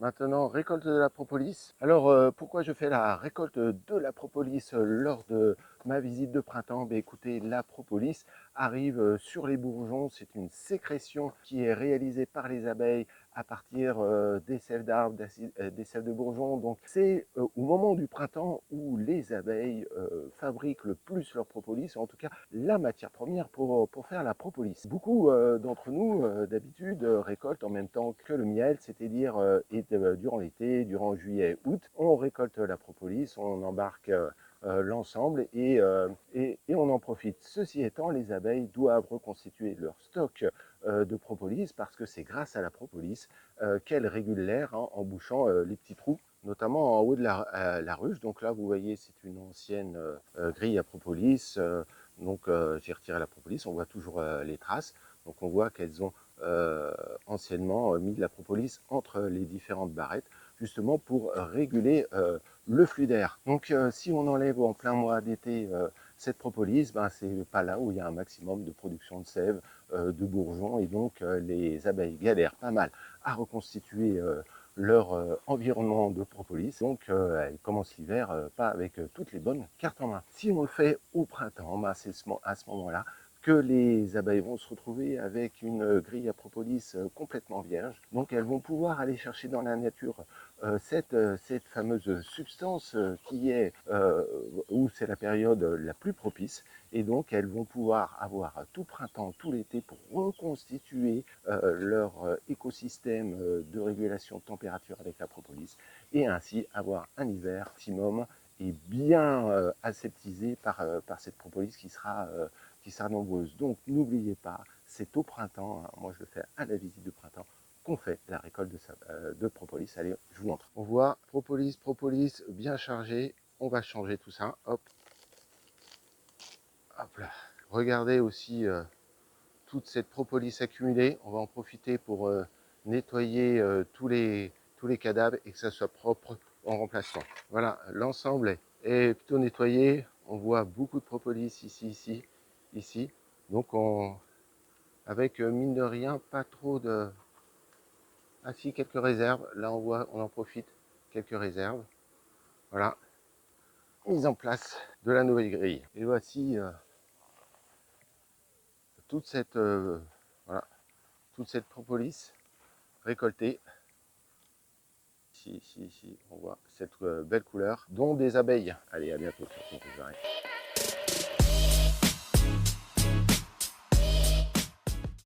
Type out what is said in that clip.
Maintenant, récolte de la propolis. Alors, pourquoi je fais la récolte de la propolis lors de ma visite de printemps? Ben, écoutez, la propolis arrive sur les bourgeons. C'est une sécrétion qui est réalisée par les abeilles à partir des sèves d'arbres, des sèves de bourgeons. Donc, c'est au moment du printemps où les abeilles fabriquent le plus leur propolis, en tout cas la matière première pour faire la propolis. Beaucoup d'entre nous, d'habitude, récoltent en même temps que le miel, c'est-à-dire durant l'été, durant juillet, août, on récolte la propolis, on embarque l'ensemble et on en profite. Ceci étant, les abeilles doivent reconstituer leur stock de propolis parce que c'est grâce à la propolis qu'elles régulent l'air en bouchant les petits trous, notamment en haut de la ruche. Donc là, vous voyez, c'est une ancienne grille à propolis. Donc j'ai retiré la propolis, on voit toujours les traces. Donc on voit qu'elles ont anciennement mis de la propolis entre les différentes barrettes, justement pour réguler le flux d'air. Donc si on enlève en plein mois d'été cette propolis, ben, c'est pas là où il y a un maximum de production de sève, de bourgeons, et donc les abeilles galèrent pas mal à reconstituer leur environnement de propolis. Donc elles commencent l'hiver pas avec toutes les bonnes cartes en main. Si on le fait au printemps, ben, c'est à ce moment-là que les abeilles vont se retrouver avec une grille à propolis complètement vierge. Donc elles vont pouvoir aller chercher dans la nature cette fameuse substance qui est où c'est la période la plus propice, et donc elles vont pouvoir avoir tout printemps, tout l'été pour reconstituer leur écosystème de régulation de température avec la propolis, et ainsi avoir un hiver maximum et bien aseptisé par cette propolis qui sera nombreuse. Donc n'oubliez pas, c'est au printemps, hein, moi je le fais à la visite de printemps, qu'on fait la récolte de propolis. Allez, je vous montre. On voit propolis bien chargé. On va changer tout ça. Hop, hop là. Regardez aussi toute cette propolis accumulée. On va en profiter pour nettoyer tous les cadavres et que ça soit propre en remplacement. Voilà, l'ensemble est plutôt nettoyé. On voit beaucoup de propolis ici. Donc avec mine de rien, pas trop de... Ah si, quelques réserves. Là, on en profite. Quelques réserves. Voilà. Mise en place de la nouvelle grille. Et voici toute cette, voilà, toute cette propolis récoltée. Ici, on voit cette belle couleur, dont des abeilles. Allez, à bientôt. J'arrête.